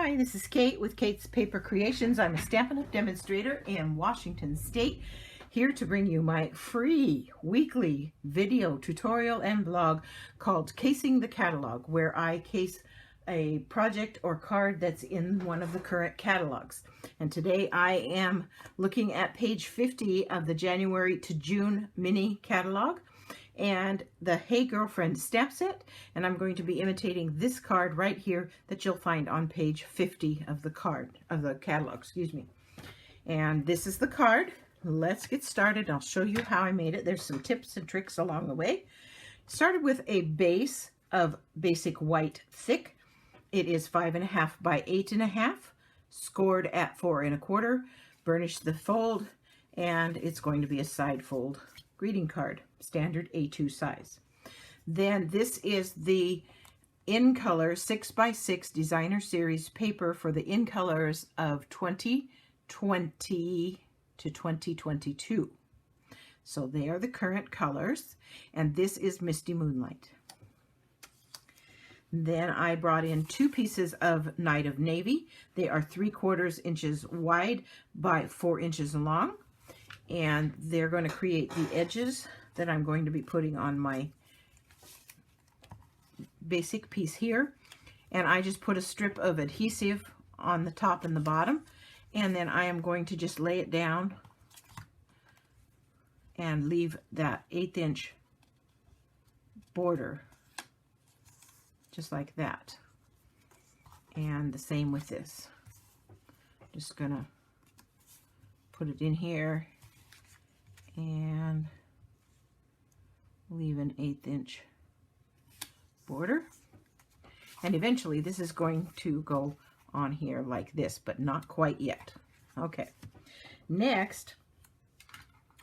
Hi, this is Kate with Kate's Paper Creations. I'm a Stampin' Up! Demonstrator in Washington State, here to bring you my free weekly video tutorial and blog called Casing the Catalog, where I case a project or card that's in one of the current catalogs. And today I am looking at page 50 of the January to June mini catalog and the Hey Girlfriend stamp set, and I'm going to be imitating this card right here that you'll find on page 50 of the catalog, excuse me. And this is the card. Let's get started. I'll show you how I made it. There's some tips and tricks along the way. Started with a base of basic white thick. It is 5.5 by 8.5, scored at 4 1/4. Burnished the fold, and it's going to be a side fold greeting card, standard A2 size. Then this is the In Color 6x6 Designer Series paper for the In Colors of 2020 to 2022. So they are the current colors, and this is Misty Moonlight. Then I brought in 2 pieces of Night of Navy. They are 3/4 inches wide by 4 inches long, and they're going to create the edges that I'm going to be putting on my basic piece here. And I just put a strip of adhesive on the top and the bottom, and then I am going to just lay it down and leave that 1/8 inch border just like that. And the same with this. Just gonna put it in here and leave an 1/8 inch border. And eventually this is going to go on here like this, but not quite yet. Okay. Next,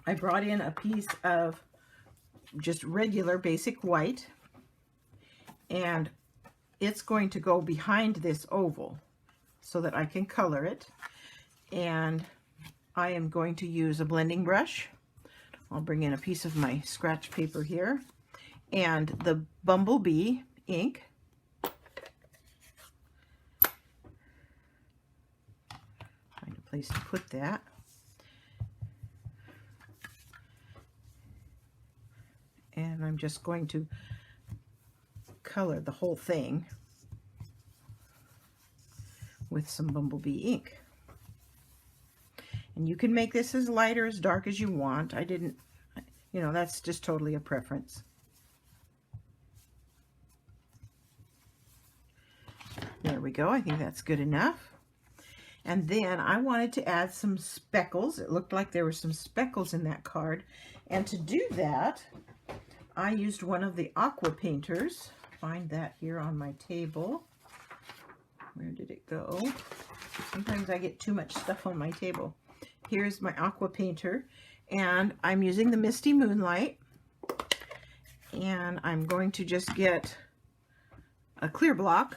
I brought in a piece of just regular basic white, and it's going to go behind this oval so that I can color it. And I am going to use a blending brush. I'll bring in a piece of my scratch paper here and the Bumblebee ink. Find a place to put that. And I'm just going to color the whole thing with some Bumblebee ink. And you can make this as light or as dark as you want. I didn't, you know, that's just totally a preference. There we go. I think that's good enough. And then I wanted to add some speckles. It looked like there were some speckles in that card. And to do that, I used one of the aqua painters. Find that here on my table. Where did it go? Sometimes I get too much stuff on my table. Here's my aqua painter, and I'm using the Misty Moonlight, and I'm going to just get a clear block,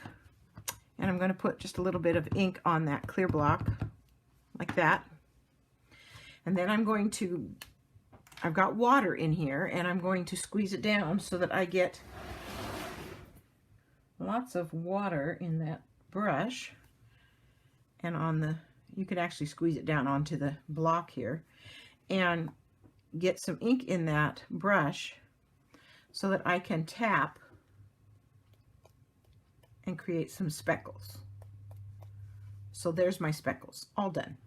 and I'm going to put just a little bit of ink on that clear block like that. And then I've got water in here, and I'm going to squeeze it down so that I get lots of water in that brush. And you could actually squeeze it down onto the block here and get some ink in that brush so that I can tap and create some speckles. So there's my speckles, all done.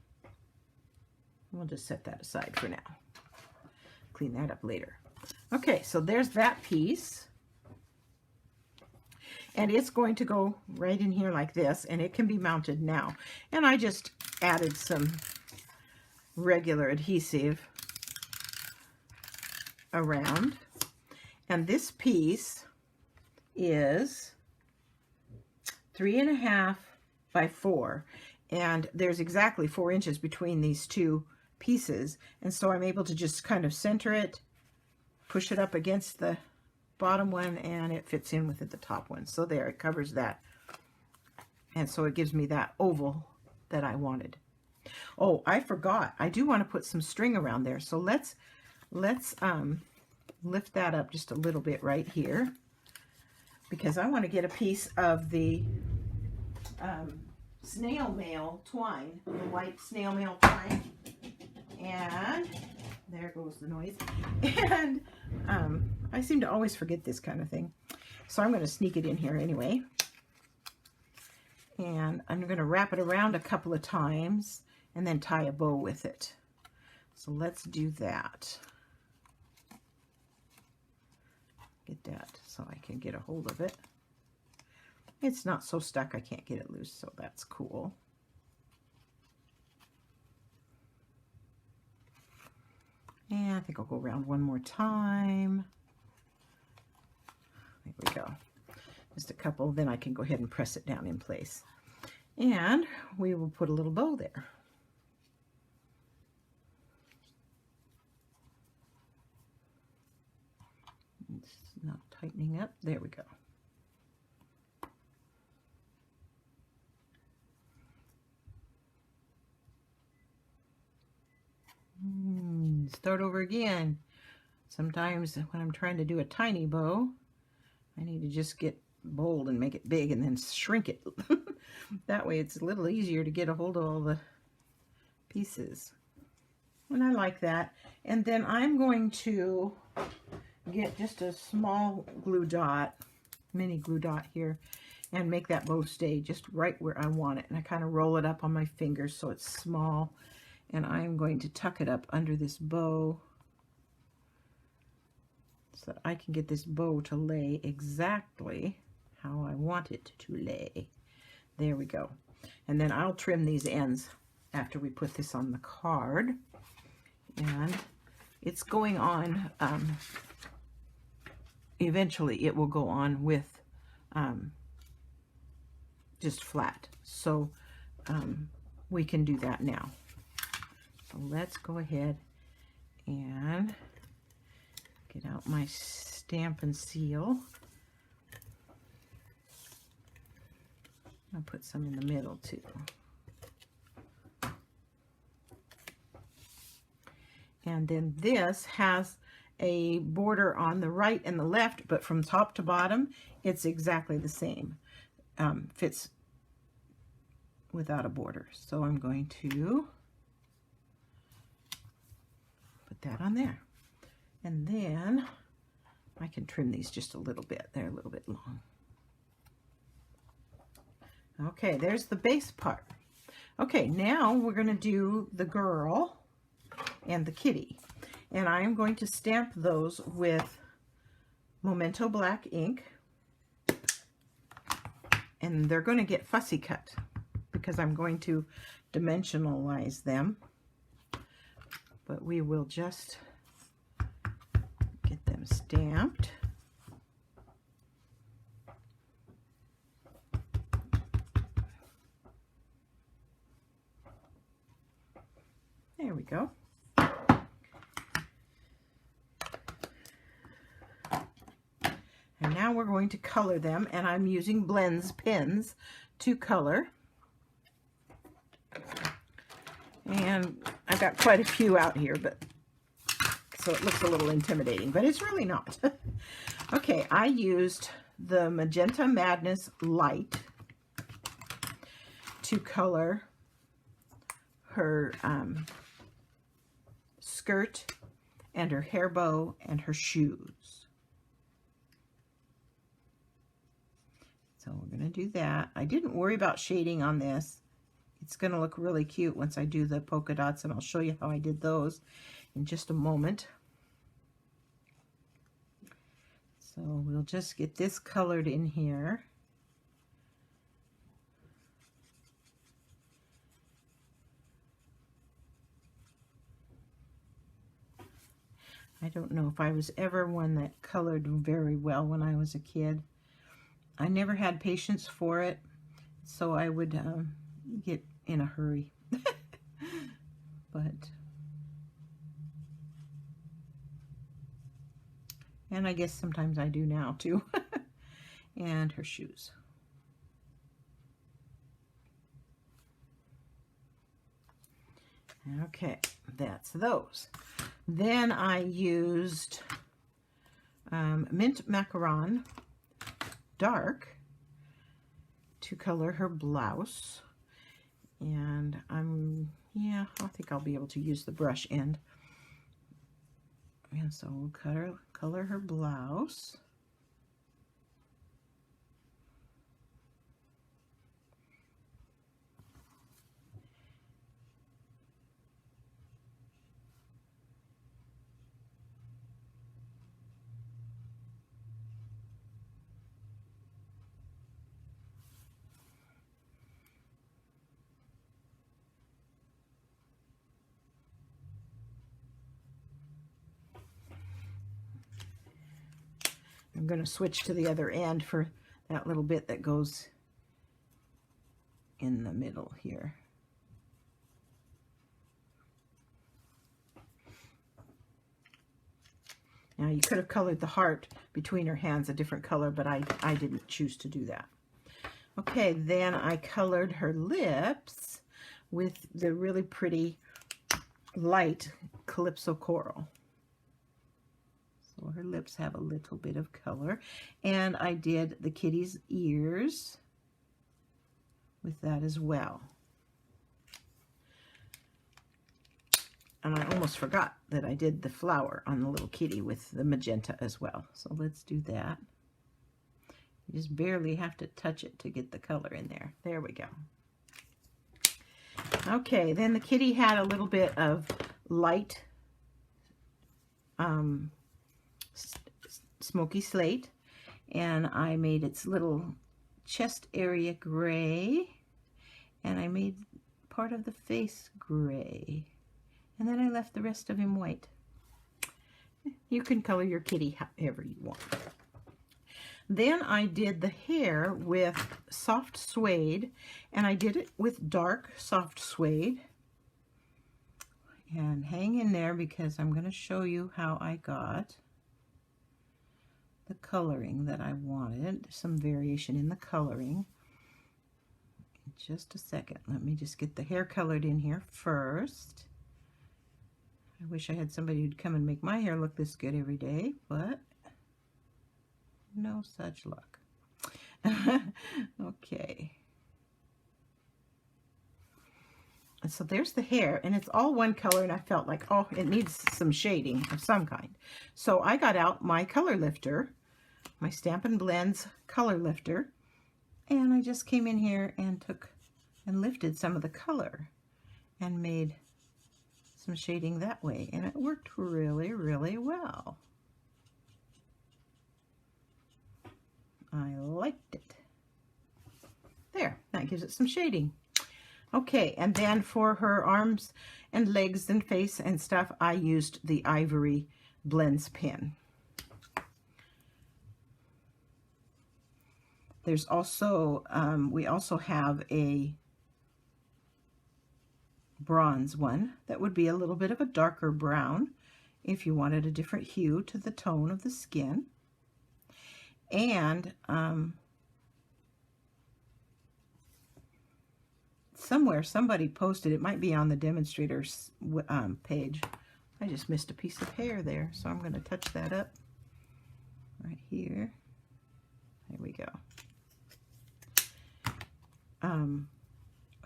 We'll just set that aside for now. Clean that up later. Okay, so there's that piece. And it's going to go right in here like this, and it can be mounted now. And I just added some regular adhesive around. And this piece is 3.5 by 4. And there's exactly 4 inches between these two pieces. And so I'm able to just kind of center it, push it up against the bottom one, and it fits in with the top one. So there, it covers that, and so it gives me that oval that I wanted. Oh, I forgot, I do want to put some string around there. So let's lift that up just a little bit right here, because I want to get a piece of the snail mail twine, the white snail mail twine. And there goes the noise. And I seem to always forget this kind of thing. So I'm going to sneak it in here anyway. And I'm going to wrap it around a couple of times and then tie a bow with it. So let's do that. Get that so I can get a hold of it. It's not so stuck I can't get it loose, so that's cool. And I think I'll go around one more time. There we go. Just a couple, then I can go ahead and press it down in place. And we will put a little bow there. It's not tightening up. There we go. Start over again. Sometimes when I'm trying to do a tiny bow, I need to just get bold and make it big and then shrink it. That way it's a little easier to get a hold of all the pieces. And I like that. And then I'm going to get just a small glue dot, mini glue dot here, and make that bow stay just right where I want it. And I kind of roll it up on my fingers so it's small. And I'm going to tuck it up under this bow so that I can get this bow to lay exactly how I want it to lay. There we go. And then I'll trim these ends after we put this on the card. And it's going on, eventually it will go on with just flat. So we can do that now. So let's go ahead and get out my stamp and seal. I'll put some in the middle too. And then this has a border on the right and the left, but from top to bottom, it's exactly the same. Fits without a border. So I'm going to put that on there. And then I can trim these just a little bit. They're a little bit long. Okay, there's the base part. Okay, now we're going to do the girl and the kitty. And I'm going to stamp those with Memento black ink. And they're going to get fussy cut because I'm going to dimensionalize them. But we will just get them stamped. There we go. And now we're going to color them, and I'm using Blends pens to color. And I've got quite a few out here, but so it looks a little intimidating, but it's really not. Okay, I used the Magenta Madness Light to color her skirt and her hair bow and her shoes. So we're going to do that. I didn't worry about shading on this. It's going to look really cute once I do the polka dots, and I'll show you how I did those in just a moment. So we'll just get this colored in here. I don't know if I was ever one that colored very well when I was a kid. I never had patience for it, so I would get in a hurry. And I guess sometimes I do now too. And her shoes. Okay, that's those. Then I used Mint Macaron Dark to color her blouse. And yeah, I think I'll be able to use the brush end. And so we'll color her blouse. I'm going to switch to the other end for that little bit that goes in the middle here. Now you could have colored the heart between her hands a different color, but I didn't choose to do that. Okay, then I colored her lips with the really pretty light Calypso Coral. So her lips have a little bit of color. And I did the kitty's ears with that as well. And I almost forgot that I did the flower on the little kitty with the magenta as well. So let's do that. You just barely have to touch it to get the color in there. There we go. Okay, then the kitty had a little bit of light smoky slate, and I made its little chest area gray, and I made part of the face gray, and then I left the rest of him white. You can color your kitty however you want. Then I did the hair with soft suede, and I did it with dark soft suede. And hang in there because I'm going to show you how I got the coloring that I wanted. Some variation in the coloring. In just a second. Let me just get the hair colored in here first. I wish I had somebody who'd come and make my hair look this good every day, but no such luck. Okay. And so there's the hair, and it's all one color, and I felt like, oh, it needs some shading of some kind. So I got out my color lifter, my Stampin' Blends color lifter, and I just came in here and took and lifted some of the color and made some shading that way, and it worked really, really well. I liked it. There, that gives it some shading. Okay, and then for her arms and legs and face and stuff, I used the Ivory Blends pen. There's also, we also have a bronze one that would be a little bit of a darker brown if you wanted a different hue to the tone of the skin. And somewhere somebody posted, it might be on the demonstrator's page. I just missed a piece of hair there, so I'm going to touch that up right here. There we go.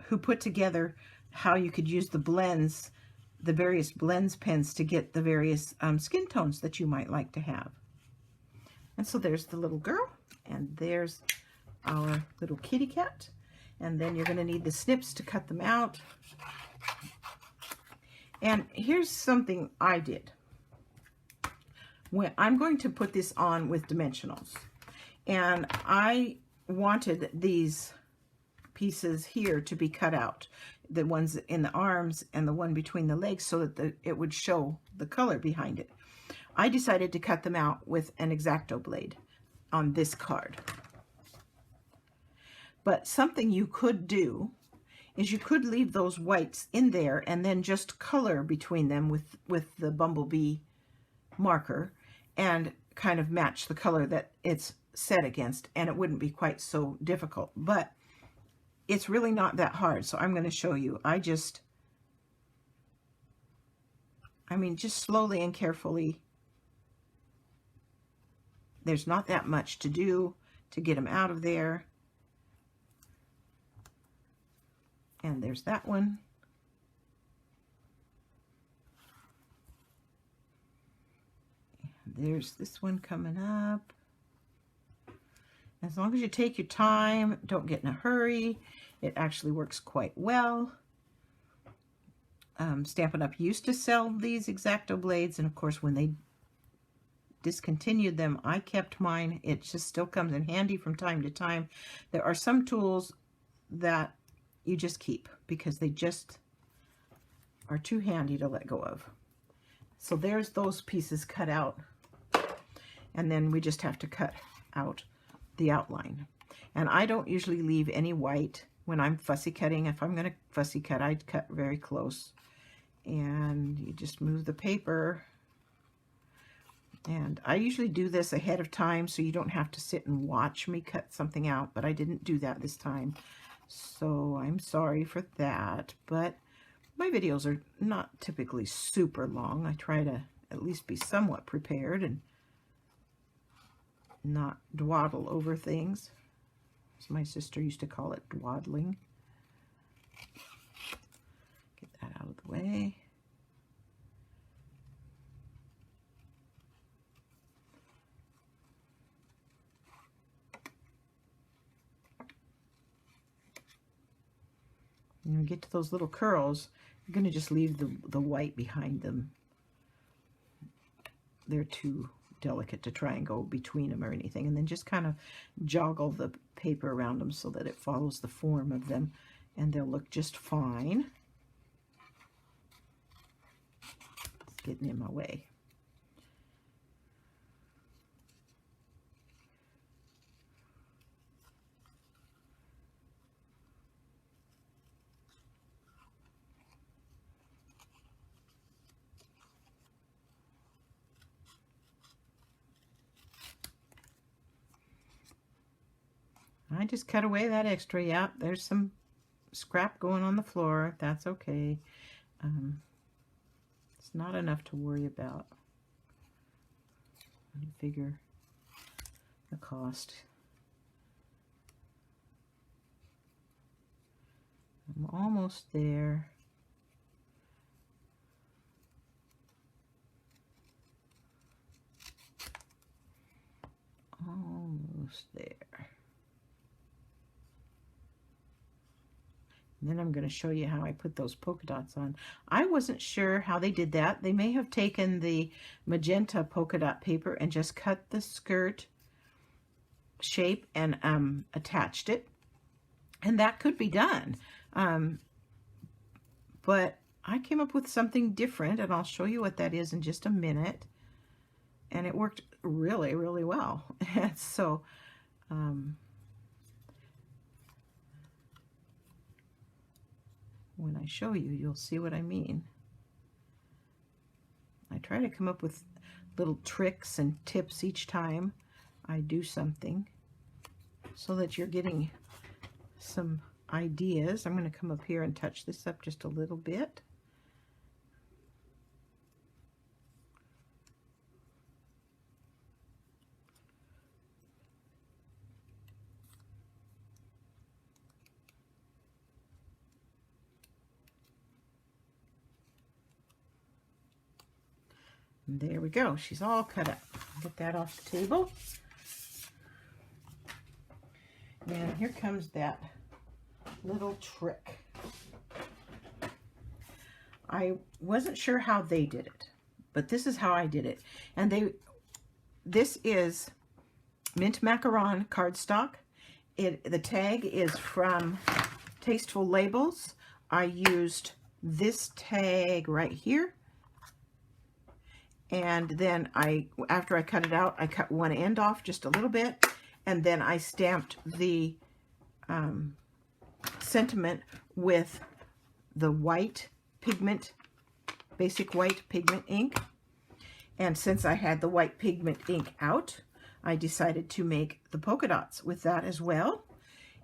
Who put together how you could use the blends, the various blends pens to get the various skin tones that you might like to have. And so there's the little girl, and there's our little kitty cat. And then you're going to need the snips to cut them out. And here's something I did. When I'm going to put this on with dimensionals, and I wanted these pieces here to be cut out, the ones in the arms and the one between the legs, so that it would show the color behind it. I decided to cut them out with an X-Acto blade on this card. But something you could do is you could leave those whites in there and then just color between them with the bumblebee marker and kind of match the color that it's set against, and it wouldn't be quite so difficult. But it's really not that hard, so I'm going to show you. Just slowly and carefully. There's not that much to do to get them out of there. And there's that one. There's this one coming up. As long as you take your time, don't get in a hurry, it actually works quite well. Stampin' Up! Used to sell these X-Acto blades, and of course when they discontinued them, I kept mine. It just still comes in handy from time to time. There are some tools that you just keep because they just are too handy to let go of. So there's those pieces cut out, and then we just have to cut out the outline. And I don't usually leave any white when I'm fussy cutting. If I'm going to fussy cut, I'd cut very close. And you just move the paper. And I usually do this ahead of time so you don't have to sit and watch me cut something out, but I didn't do that this time. So I'm sorry for that, but my videos are not typically super long. I try to at least be somewhat prepared and not dawdle over things, as my sister used to call it, dwaddling. Get that out of the way. When we get to those little curls, you're going to just leave the white behind them. They're too delicate to try and go between them or anything. And then just kind of joggle the paper around them so that it follows the form of them, and they'll look just fine. It's getting in my way. I just cut away that extra. Yeah, there's some scrap going on the floor. That's okay. It's not enough to worry about. I figure the cost. I'm almost there. Almost there. And then I'm going to show you how I put those polka dots on. I wasn't sure how they did that. They may have taken the magenta polka dot paper and just cut the skirt shape and attached it. And that could be done. But I came up with something different, and I'll show you what that is in just a minute. And it worked really, really well. And so, when I show you, you'll see what I mean. I try to come up with little tricks and tips each time I do something so that you're getting some ideas. I'm going to come up here and touch this up just a little bit. And there we go. She's all cut up. Get that off the table. And here comes that little trick. I wasn't sure how they did it, but this is how I did it. And this is mint macaron cardstock. The tag is from Tasteful Labels. I used this tag right here. And then after I cut it out, I cut one end off just a little bit, and then I stamped the sentiment with the white pigment, basic white pigment ink. And since I had the white pigment ink out, I decided to make the polka dots with that as well.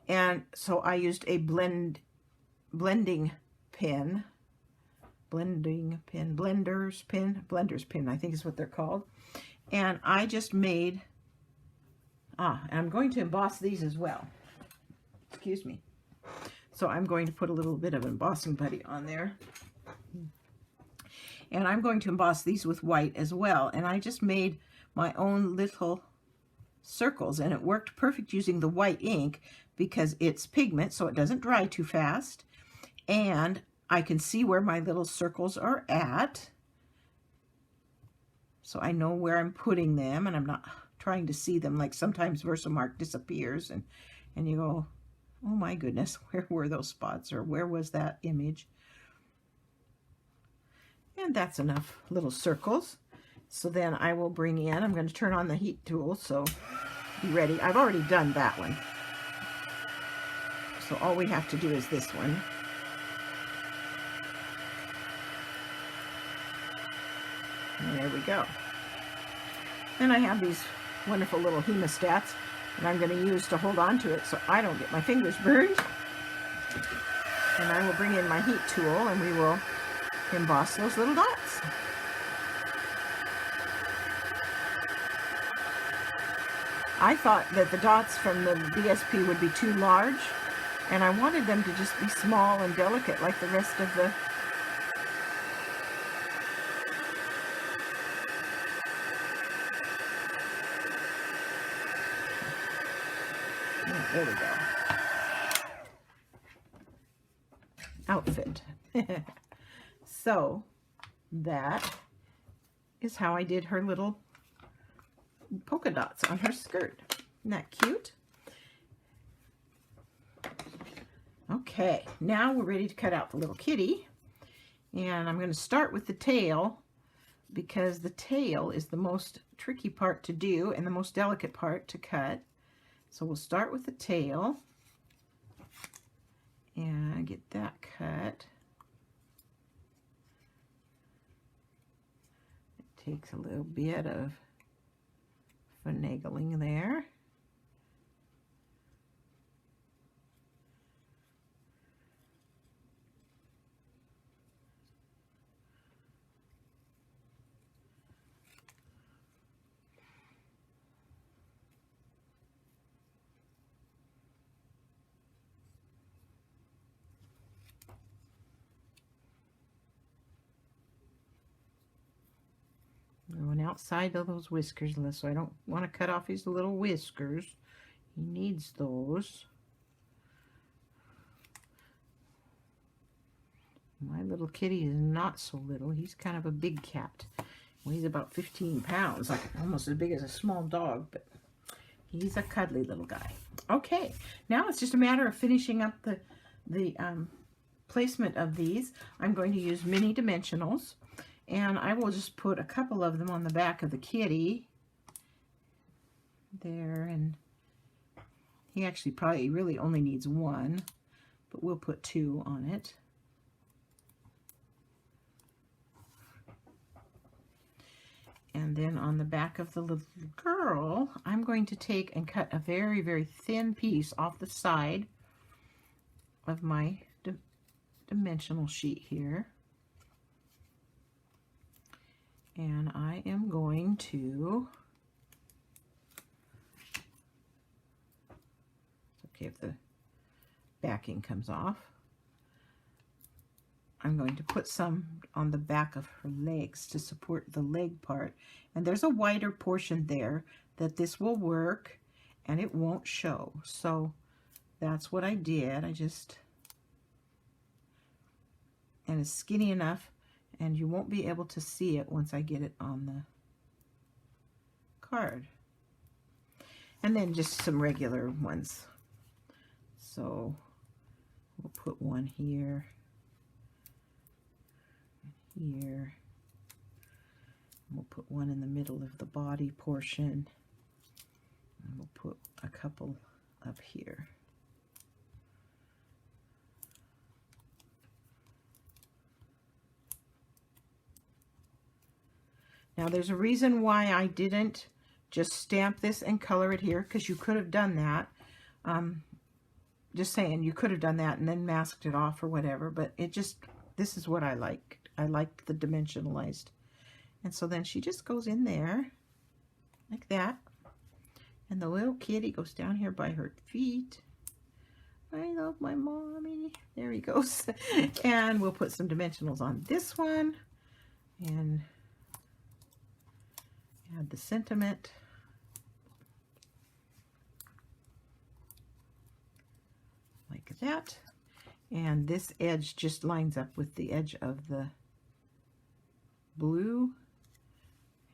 And so I used a blender's pen, I think is what they're called. And I just made, and I'm going to emboss these as well. Excuse me. So I'm going to put a little bit of embossing putty on there. And I'm going to emboss these with white as well. And I just made my own little circles, and it worked perfect using the white ink because it's pigment, so it doesn't dry too fast. And I can see where my little circles are at. So I know where I'm putting them, and I'm not trying to see them. Like sometimes Versamark disappears, and you go, oh my goodness, where were those spots, or where was that image? And that's enough little circles. So then I will bring in, I'm going to turn on the heat tool, so be ready. I've already done that one. So all we have to do is this one. And there we go. Then I have these wonderful little hemostats that I'm going to use to hold on to it so I don't get my fingers burned. And I will bring in my heat tool and we will emboss those little dots. I thought that the dots from the DSP would be too large, and I wanted them to just be small and delicate like the rest of the there we go. Outfit. So that is how I did her little polka dots on her skirt. Isn't that cute? Okay, now we're ready to cut out the little kitty. And I'm going to start with the tail because the tail is the most tricky part to do and the most delicate part to cut. So we'll start with the tail and get that cut. It takes a little bit of finagling there. Going outside of those whiskers, so I don't want to cut off his little whiskers. He needs those. My little kitty is not so little. He's kind of a big cat. Weighs about 15 pounds, like almost as big as a small dog, but he's a cuddly little guy. Okay, now it's just a matter of finishing up the placement of these. I'm going to use mini dimensionals. And I will just put a couple of them on the back of the kitty. There, and he actually probably really only needs one, but we'll put two on it. And then on the back of the little girl, I'm going to take and cut a very, very thin piece off the side of my dimensional sheet here. And I am going to, it's okay if the backing comes off. I'm going to put some on the back of her legs to support the leg part. And there's a wider portion there that this will work and it won't show. So that's what I did. And it's skinny enough and you won't be able to see it once I get it on the card. And then just some regular ones. So we'll put one here, here. We'll put one in the middle of the body portion. And we'll put a couple up here. Now there's a reason why I didn't just stamp this and color it here, because you could have done that. Just saying, you could have done that and then masked it off or whatever, but this is what I like. I like the dimensionalized. And so then she just goes in there like that. And the little kitty goes down here by her feet. I love my mommy. There he goes. And we'll put some dimensionals on this one and add the sentiment. Like that. And this edge just lines up with the edge of the blue.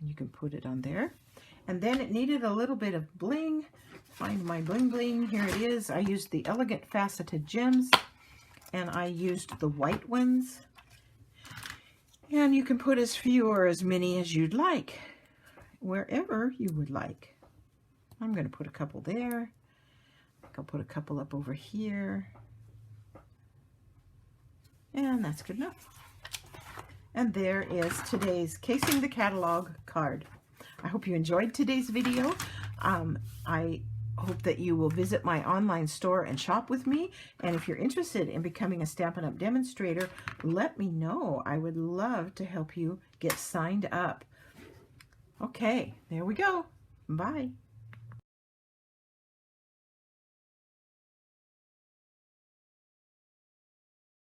And you can put it on there. And then it needed a little bit of bling. Find my bling bling. Here it is. I used the Elegant Faceted Gems. And I used the white ones. And you can put as few or as many as you'd like. Wherever you would like. I'm going to put a couple there. I'll put a couple up over here. And that's good enough. And there is today's Casing the Catalog card. I hope you enjoyed today's video. I hope that you will visit my online store and shop with me. And if you're interested in becoming a Stampin' Up! Demonstrator, let me know. I would love to help you get signed up. Okay, there we go. Bye.